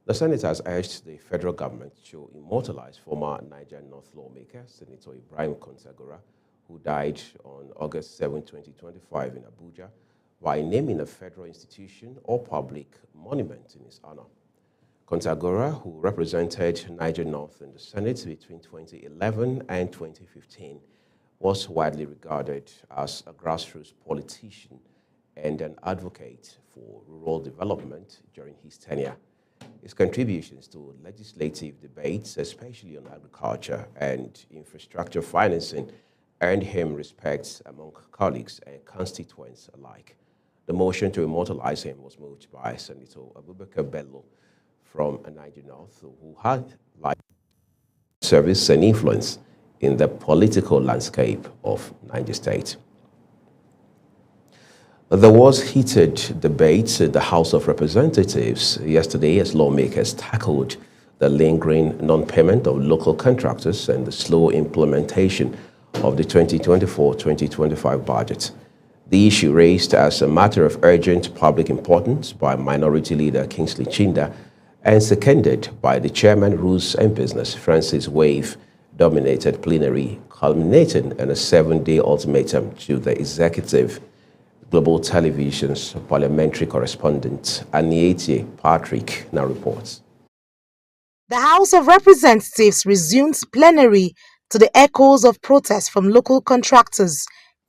The Senate has urged the federal government to immortalize former Niger North lawmaker, Senator Ibrahim Kontagora, who died on August 7, 2025 in Abuja, by naming a federal institution or public monument in his honor. Kontagora, who represented Niger North in the Senate between 2011 and 2015, was widely regarded as a grassroots politician and an advocate for rural development during his tenure. His contributions to legislative debates, especially on agriculture and infrastructure financing, earned him respect among colleagues and constituents alike. The motion to immortalize him was moved by Senator Abubakar Bello from Niger North, who had like service and influence in the political landscape of Niger State. There was heated debate in the House of Representatives yesterday as lawmakers tackled the lingering non-payment of local contractors and the slow implementation of the 2024-2025 budget. The issue raised as a matter of urgent public importance by Minority Leader Kingsley Chinda and seconded by the Chairman Rules and Business Francis Wave dominated plenary, culminating in a 7-day ultimatum to the executive. Global Television's parliamentary correspondent Aniete Patrick now reports. The House of Representatives resumed plenary to the echoes of protests from local contractors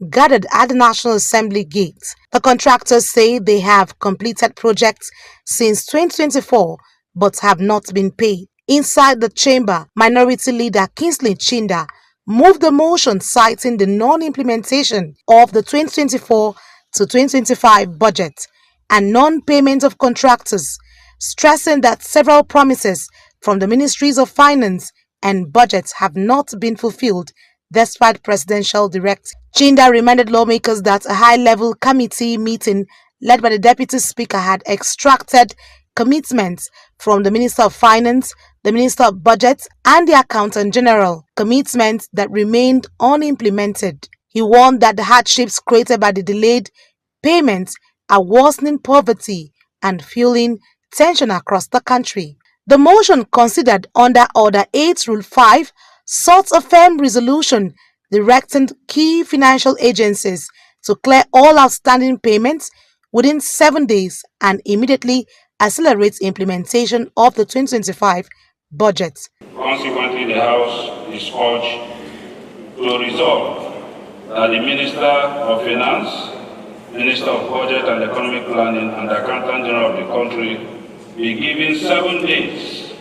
gathered at the National Assembly gate. The contractors say they have completed projects since 2024 but have not been paid. Inside the chamber, Minority Leader Kingsley Chinda moved the motion citing the non-implementation of the 2024 to 2025 budget and non-payment of contractors, stressing that several promises from the Ministries of Finance and Budget have not been fulfilled despite presidential directives. Chinda reminded lawmakers that a high-level committee meeting led by the Deputy Speaker had extracted commitments from the Minister of Finance, the Minister of Budget, and the Accountant General, commitments that remained unimplemented. He warned that the hardships created by the delayed payments are worsening poverty and fueling tension across the country. The motion considered under Order 8 Rule 5 sought a firm resolution directing key financial agencies to clear all outstanding payments within 7 days and immediately accelerate implementation of the 2025 budget. Consequently, the House is urged to resolve that the Minister of Finance, Minister of Budget and Economic Planning, and the Accountant General of the country be given 7 days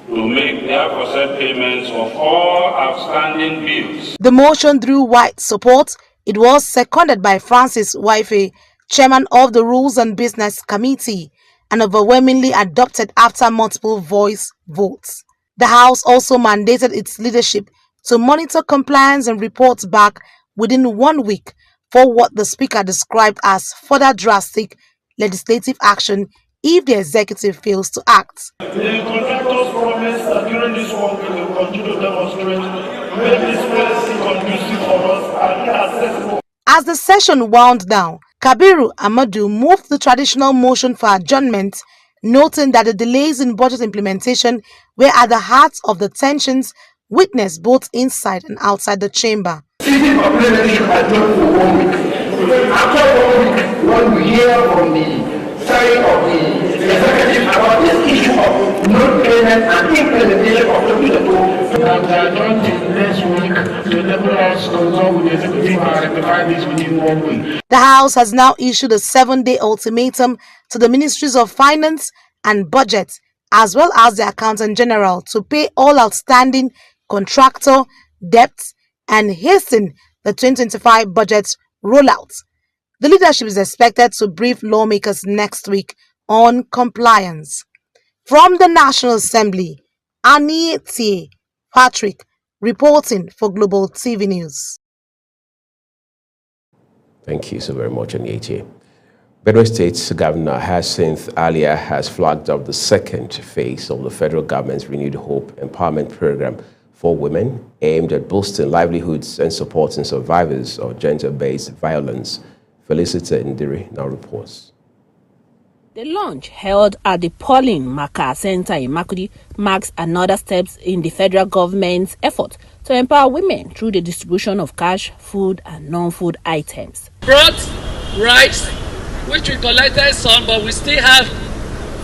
to make their aforesaid payments of all outstanding bills. The motion drew wide support. It was seconded by Francis Waife, Chairman of the Rules and Business Committee, and overwhelmingly adopted after multiple voice votes. The House also mandated its leadership to monitor compliance and report back within 1 week for what the Speaker described as further drastic legislative action if the executive fails to act. The contractors promised that during this work we will continue to demonstrate make this policy conducive for us and accessible. As the session wound down, Kabiru Amadu moved the traditional motion for adjournment, noting that the delays in budget implementation were at the heart of the tensions witnessed both inside and outside the chamber. Sitting for plenary should adjourn for 1 week. After 1 week, when we hear from the side of the executive about this issue of non-payment and implementation of the The House has now issued a 7-day ultimatum to the Ministries of Finance and Budget, as well as the Accountant General, to pay all outstanding contractor debts and hasten the 2025 budget rollout. The leadership is expected to brief lawmakers next week on compliance. From the National Assembly, Aniete Patrick reporting for Global TV News. Thank you so very much, Aniete. Benue State Governor Hyacinth Alia has flagged up the second phase of the federal government's Renewed Hope Empowerment Program for women aimed at boosting livelihoods and supporting survivors of gender-based violence. Felicita Ndiri now reports. The launch, held at the Pauline Maka Center in Makurdi, marks another step in the federal government's effort to empower women through the distribution of cash, food and non-food items. Brought rice, which we collected some, but we still have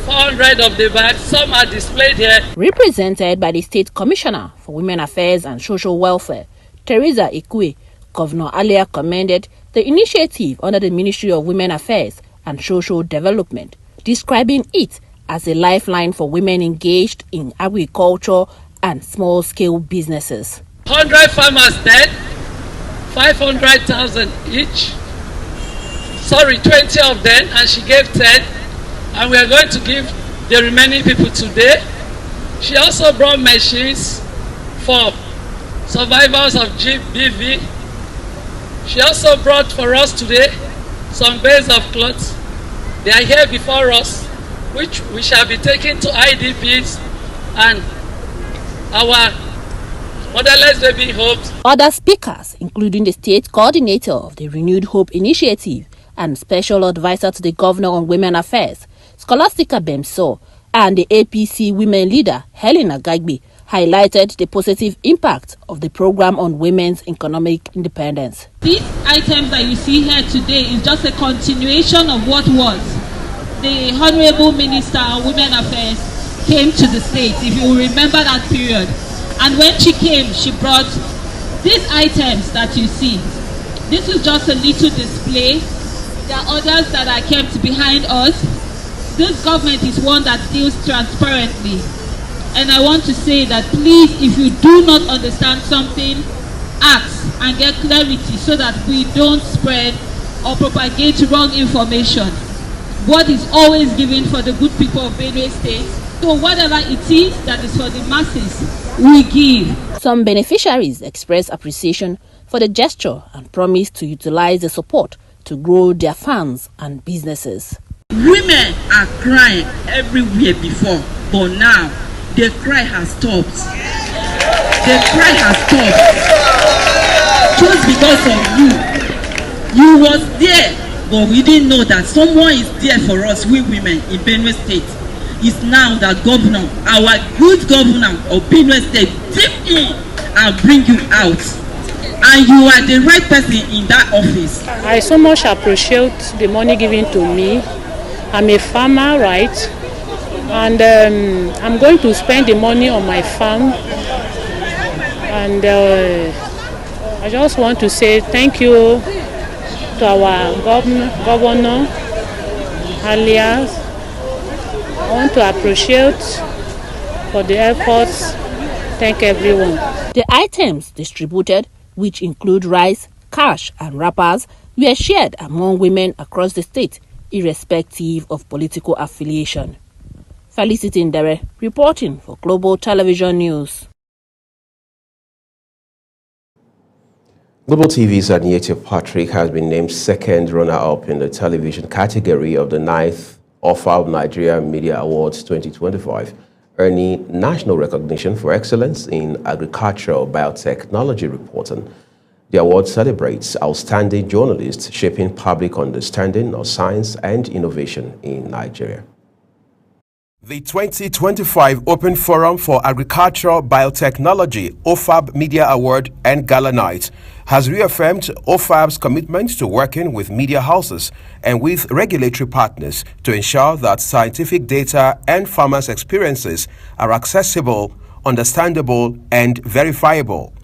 400 of the bags. Some are displayed here. Represented by the State Commissioner for Women Affairs and Social Welfare, Teresa Ikwe, Governor Alia commended the initiative under the Ministry of Women Affairs and Social Development, describing it as a lifeline for women engaged in agriculture and small-scale businesses. 100 farmers dead, 500,000 each. 20 of them, and she gave 10, and we are going to give the remaining people today. She also brought machines for survivors of GBV. She also brought for us today some bales of clothes. They are here before us, which we shall be taking to IDPs and our motherless baby homes. Other speakers, including the state coordinator of the Renewed Hope Initiative and special advisor to the Governor on Women Affairs, Scholastica Bemso, and the APC women leader, Helena Gagbe, highlighted the positive impact of the program on women's economic independence. These items that you see here today is just a continuation of what was. The Honorable Minister of Women Affairs came to the state, if you remember that period. And when she came, she brought these items that you see. This is just a little display. There are others that are kept behind us. This government is one that deals transparently. And I want to say that please, if you do not understand something, ask and get clarity so that we don't spread or propagate wrong information. What is always given for the good people of Benue State. So whatever it is that is for the masses, we give. Some beneficiaries expressed appreciation for the gesture and promised to utilize the support to grow their farms and businesses. Women are crying everywhere before, but now the cry has stopped. The cry has stopped. Just because of you. You was there, but we didn't know that someone is there for us, we women in Benue State. It's now that governor, our good governor of Benue State, dip in and bring you out. And you are the right person in that office. I so much appreciate the money given to me. I'm a farmer, right? And I'm going to spend the money on my farm. And I just want to say thank you to our governor, alias. I want to appreciate for the efforts. Thank everyone. The items distributed, which include rice, cash and wrappers, were shared among women across the state, irrespective of political affiliation. Felicity Ndere, reporting for Global Television News. Global TV's Aniete Patrick has been named second runner-up in the television category of the 9th OFAB Nigeria Media Awards 2025, earning national recognition for excellence in agricultural biotechnology reporting. The award celebrates outstanding journalists shaping public understanding of science and innovation in Nigeria. The 2025 Open Forum for Agricultural Biotechnology OFAB Media Award and Gala Night has reaffirmed OFAB's commitment to working with media houses and with regulatory partners to ensure that scientific data and farmers' experiences are accessible, understandable, and verifiable.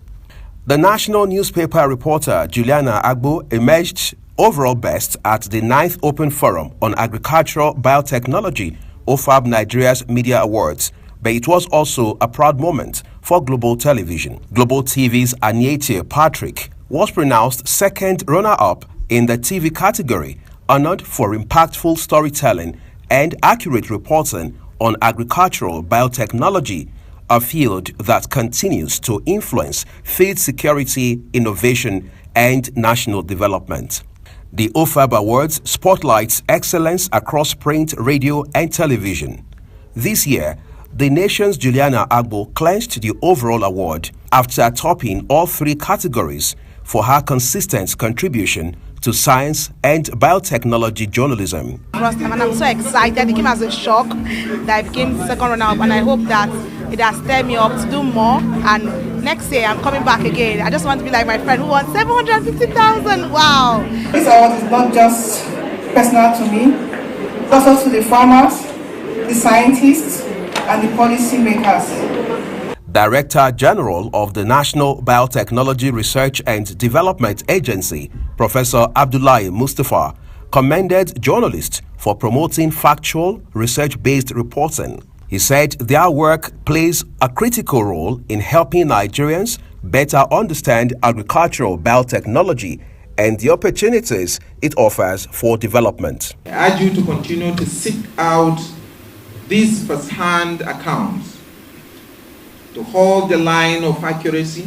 The national newspaper reporter Juliana Agbo emerged overall best at the 9th Open Forum on Agricultural Biotechnology OFAB Nigeria's Media Awards, but it was also a proud moment for Global Television. Global TV's Aniete Patrick was pronounced second runner-up in the TV category, honored for impactful storytelling and accurate reporting on agricultural biotechnology, a field that continues to influence food security, innovation, and national development. The OFAB Awards spotlights excellence across print, radio, and television. This year, the nation's Juliana Agbo clinched the overall award after topping all three categories for her consistent contribution to science and biotechnology journalism. First time, and I'm so excited. It came as a shock that I became second runner-up, and I hope that it has stirred me up to do more. And next year, I'm coming back again. I just want to be like my friend who won 750,000. Wow! This award is not just personal to me, it's also to the farmers, the scientists, and the policy makers. Director General of the National Biotechnology Research and Development Agency, Professor Abdullahi Mustafa, commended journalists for promoting factual, research-based reporting. He said their work plays a critical role in helping Nigerians better understand agricultural biotechnology and the opportunities it offers for development. I urge you to continue to seek out these first-hand accounts, to hold the line of accuracy,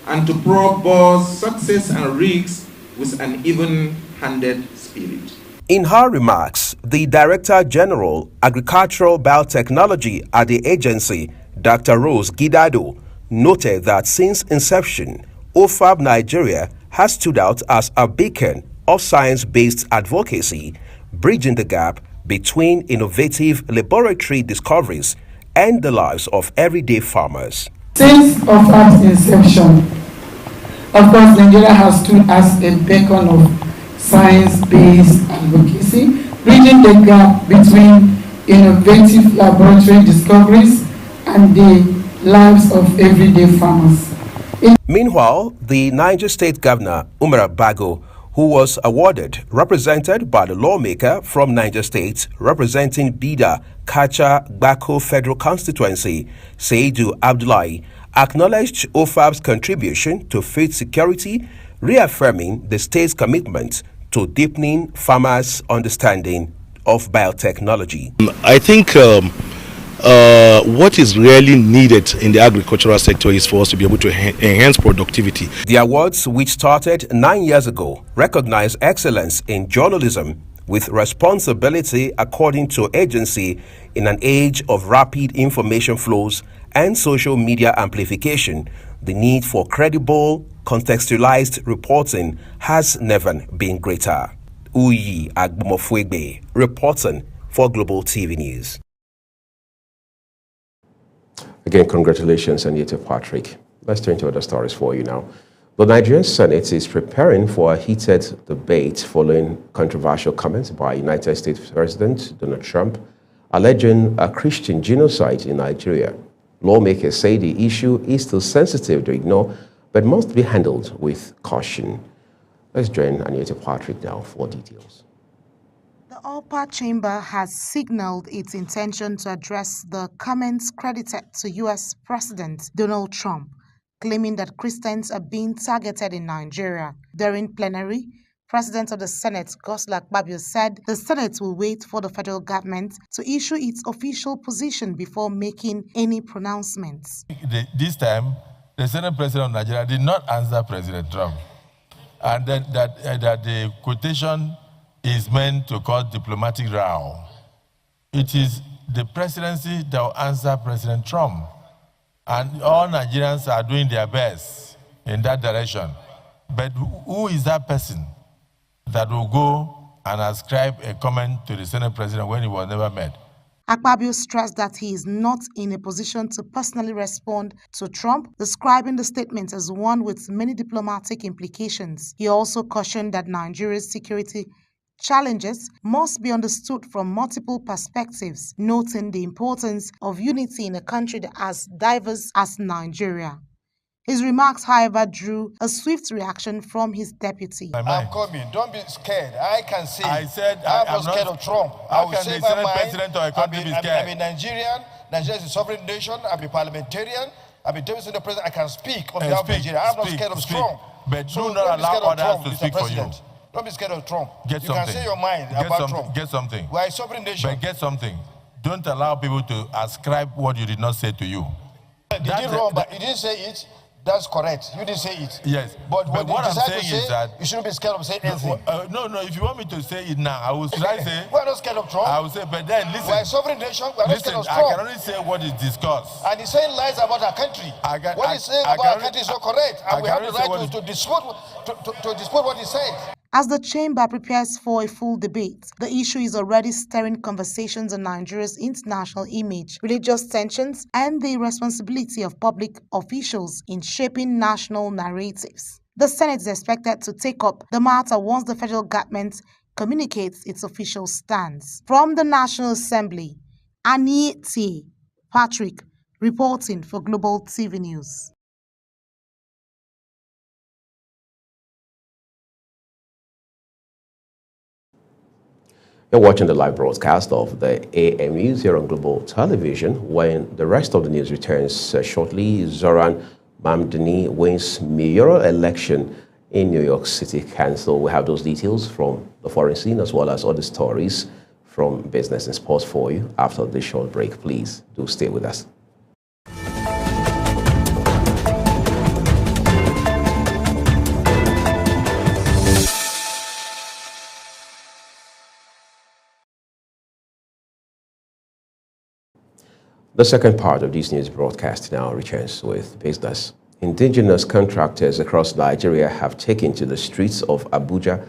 and to probe both success and risks with an even-handed spirit. In her remarks, the Director General, Agricultural Biotechnology at the agency, Dr. Rose Gidado, noted that since inception, OFAB Nigeria has stood out as a beacon of science-based advocacy, bridging the gap between innovative laboratory discoveries and the lives of everyday farmers. Since OFAB's inception, of course, Nigeria has stood as a beacon of science-based advocacy, bridging the gap between innovative laboratory discoveries and the lives of everyday farmers. Meanwhile, the Niger State Governor, Umar Bago, who was awarded, represented by the lawmaker from Niger State, representing Bida, Kacha, Bako Federal Constituency, Seidu Abdullahi, acknowledged OFAB's contribution to food security, reaffirming the state's commitment to deepening farmers' understanding of biotechnology. I think what is really needed in the agricultural sector is for us to be able to enhance productivity. The awards, which started 9 years ago, recognize excellence in journalism with responsibility according to agency in an age of rapid information flows and social media amplification. The need for credible, contextualized reporting has never been greater. Uyi Agbomofwegbe, reporting for Global TV News. Again, congratulations, Anita Patrick. Let's turn to other stories for you now. The Nigerian Senate is preparing for a heated debate following controversial comments by United States President Donald Trump alleging a Christian genocide in Nigeria. Lawmakers say the issue is still sensitive to ignore, but must be handled with caution. Let's join Anita Patrick now for details. The upper chamber has signaled its intention to address the comments credited to U.S. President Donald Trump, claiming that Christians are being targeted in Nigeria. During plenary, President of the Senate, Godswill Akpabio, said the Senate will wait for the federal government to issue its official position before making any pronouncements. This time, the Senate President of Nigeria did not answer President Trump, and that the quotation is meant to cause diplomatic row. It is the presidency that will answer President Trump, and all Nigerians are doing their best in that direction. But who is that person that will go and ascribe a comment to the Senate President when he was never met? Akpabio stressed that he is not in a position to personally respond to Trump, describing the statement as one with many diplomatic implications. He also cautioned that Nigeria's security challenges must be understood from multiple perspectives, noting the importance of unity in a country as diverse as Nigeria. His remarks, however, drew a swift reaction from his deputy. I'm coming. Don't be scared. I can see. I said I'm not scared of Trump. I will say my mind. President of a country be scared? I'm a Nigerian. Nigeria is a sovereign nation. I'm a parliamentarian. I'm a deputy president. I can speak on behalf of Nigeria. I'm not scared of Trump. But do not allow others to speak for you. Don't be scared of Trump. Get you something. Can say your mind about Trump. Get something. We are a sovereign nation. But get something. Don't allow people to ascribe what you did not say to you. He did wrong, but he didn't say it. That's correct. You didn't say it. Yes. But what I'm saying is that you shouldn't be scared of saying anything. No. If you want me to say it now, I will say. We're not scared of Trump. I will say, but then listen. We're a sovereign nation. We're not scared of Trump. I can only say what is discussed. And he's saying lies about our country. What he's saying about our country is not correct. And we have the right to dispute what he said. As the chamber prepares for a full debate, the issue is already stirring conversations on Nigeria's international image, religious tensions, and the responsibility of public officials in shaping national narratives. The Senate is expected to take up the matter once the federal government communicates its official stance. From the National Assembly, Annie T. Patrick reporting for Global TV News. You're watching the live broadcast of the AM News here on Global Television. When the rest of the news returns shortly, Zoran Mamdani wins mayoral election in New York City Council. We have those details from the foreign scene as well as other stories from business and sports for you after this short break. Please do stay with us. The second part of this news broadcast now returns with business. Indigenous contractors across Nigeria have taken to the streets of Abuja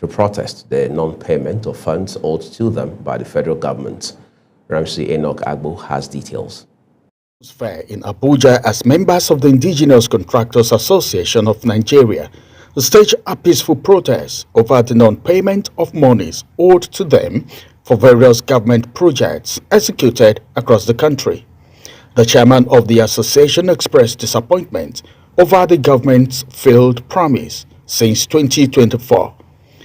to protest the non-payment of funds owed to them by the federal government. Ramsey Enoch Agbo has details. Fair in Abuja as members of the Indigenous Contractors Association of Nigeria staged a peaceful protest over the non-payment of monies owed to them for various government projects executed across the country. The chairman of the association expressed disappointment over the government's failed promise since 2024.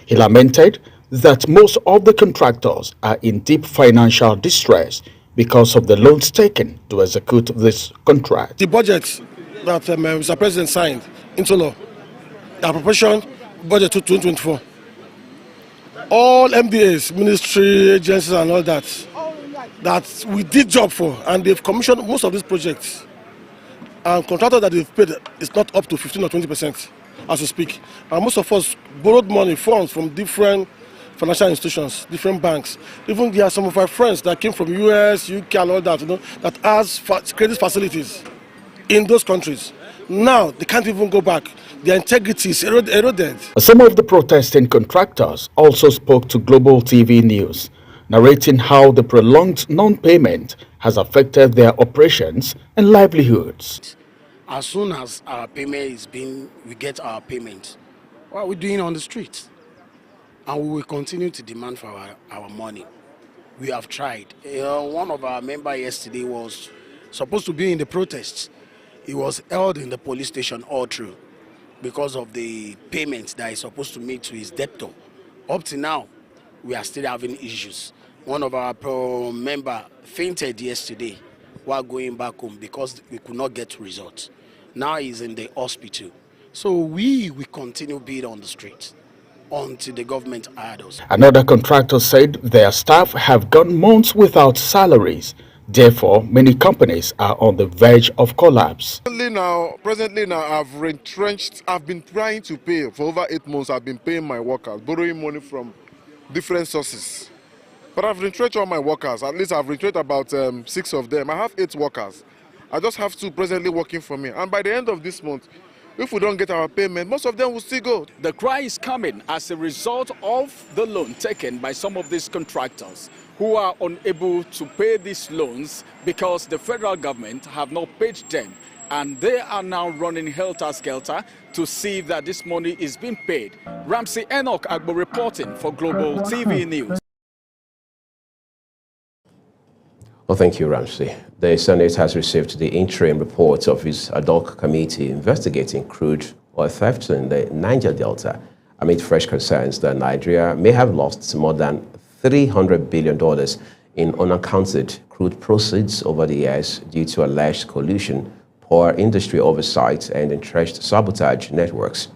He lamented that most of the contractors are in deep financial distress because of the loans taken to execute this contract. The budget that Mr. President signed into law, the appropriation budget to 2024, all MDAs, ministry, agencies and all that we did job for, and they've commissioned most of these projects. And contractors that they've paid is not up to 15 or 20% as we speak. And most of us borrowed money, funds from different financial institutions, different banks. Even there are some of our friends that came from US, UK and all that, that has credit facilities in those countries. Now they can't even go back. Their integrity is eroded. Some of the protesting contractors also spoke to Global TV News, narrating how the prolonged non-payment has affected their operations and livelihoods. As soon as our payment we get our payment, what are we doing on the streets? And we will continue to demand for our money. We have tried. One of our members yesterday was supposed to be in the protests. He was held in the police station all through because of the payments that he's supposed to make to his debtor. Up to now, we are still having issues. One of our members fainted yesterday while going back home because we could not get results. Now he's in the hospital. So we will continue being on the streets until the government hired us. Another contractor said their staff have gone months without salaries. Therefore, many companies are on the verge of collapse. Presently now, I've been trying to pay for over 8 months. I've been paying my workers, borrowing money from different sources. But I've retrenched all my workers. At least I've retrenched about 6 of them. I have 8 workers. I just have 2 presently working for me. And by the end of this month, if we don't get our payment, most of them will still go. The cry is coming as a result of the loan taken by some of these contractors who are unable to pay these loans because the federal government have not paid them. And they are now running helter-skelter to see that this money is being paid. Ramsey Enoch Agbo reporting for Global TV News. Well, thank you, Ramsey. The Senate has received the interim report of its ad hoc committee investigating crude oil theft in the Niger Delta amid fresh concerns that Nigeria may have lost more than $300 billion in unaccounted crude proceeds over the years due to alleged collusion, poor industry oversight, and entrenched sabotage networks.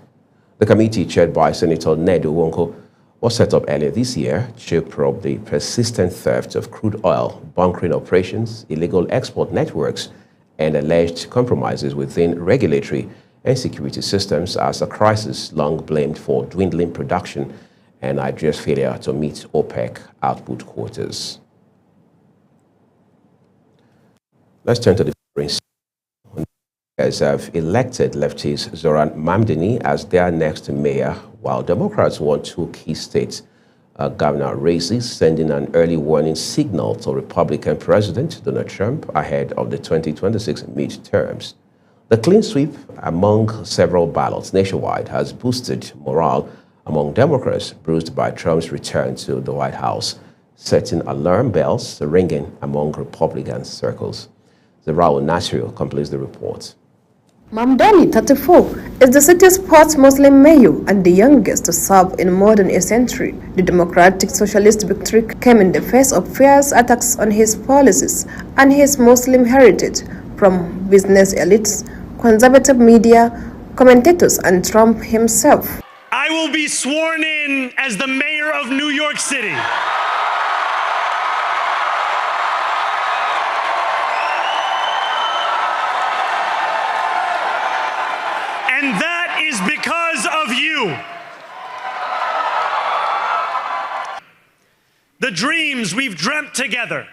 The committee, chaired by Senator Ned Nwoko, was set up earlier this year to probe the persistent theft of crude oil, bunkering operations, illegal export networks, and alleged compromises within regulatory and security systems as a crisis long blamed for dwindling production and Nigeria's failure to meet OPEC output quotas. Let's turn to the foreign scene. Have elected leftist Zoran Mamdani as their next mayor, while Democrats won 2 key states governor races, sending an early warning signal to Republican President Donald Trump ahead of the 2026 midterms. The clean sweep among several ballots nationwide has boosted morale among Democrats bruised by Trump's return to the White House, setting alarm bells ringing among Republican circles. Zerao Nasrio completes the report. Mamdani, 34, is the city's fourth Muslim mayor and the youngest to serve in more than a century. The Democratic Socialist victory came in the face of fierce attacks on his policies and his Muslim heritage from business elites, conservative media, commentators, and Trump himself. I will be sworn in as the mayor of New York City. And that is because of you. The dreams we've dreamt together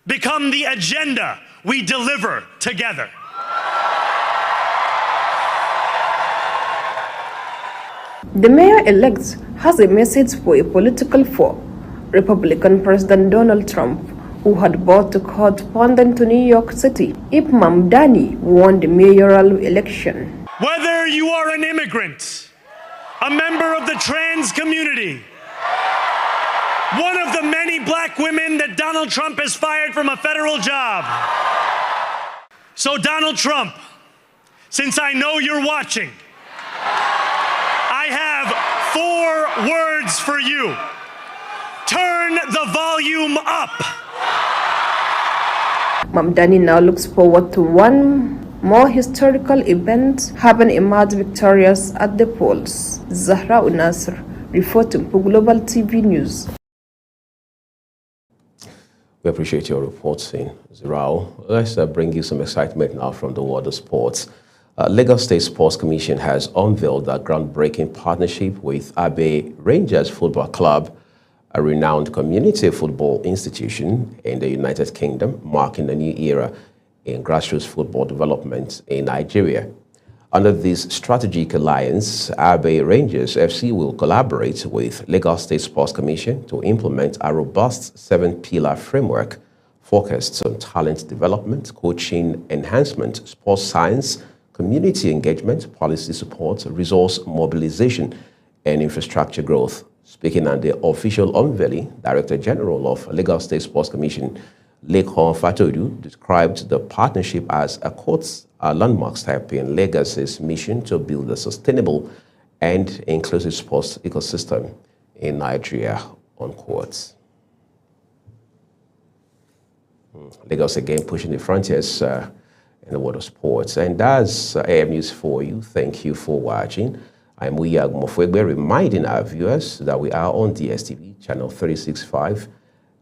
become the agenda we deliver together. The mayor-elect has a message for a political foe, Republican President Donald Trump, who had vowed to cut funding to New York City if Mamdani won the mayoral election. Whether you are an immigrant, a member of the trans community, one of the many black women that Donald Trump has fired from a federal job. So Donald Trump, since I know you're watching, I have 4 words for you. Turn the volume up. Mamdani now looks forward to one more historical event, having emerged victorious at the polls. Zahra Unasr, reporting for Global TV News. We appreciate your reports in Zerao. Let's bring you some excitement now from the world of sports. Lagos State Sports Commission has unveiled a groundbreaking partnership with Abbey Rangers Football Club, a renowned community football institution in the United Kingdom, marking a new era in grassroots football development in Nigeria. Under this strategic alliance, Abbey Rangers FC will collaborate with Lagos State Sports Commission to implement a robust 7-pillar framework focused on talent development, coaching enhancement, sports science, community engagement, policy support, resource mobilization, and infrastructure growth. Speaking at the official unveiling, Director General of Lagos State Sports Commission, Lekan Fatodu, described the partnership as a landmark step in Lagos's mission to build a sustainable and inclusive sports ecosystem in Nigeria, on quotes. Lagos again pushing the frontiers in the world of sports. And that's AM News for you. Thank you for watching. I'm Uyag Mofwegbe, reminding our viewers that we are on DSTV, channel 365,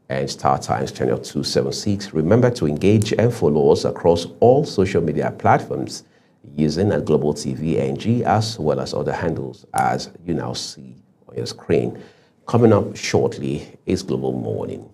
and Star Times, channel 276. Remember to engage and follow us across all social media platforms using a Global TV NG, as well as other handles as you now see on your screen. Coming up shortly is Global Morning.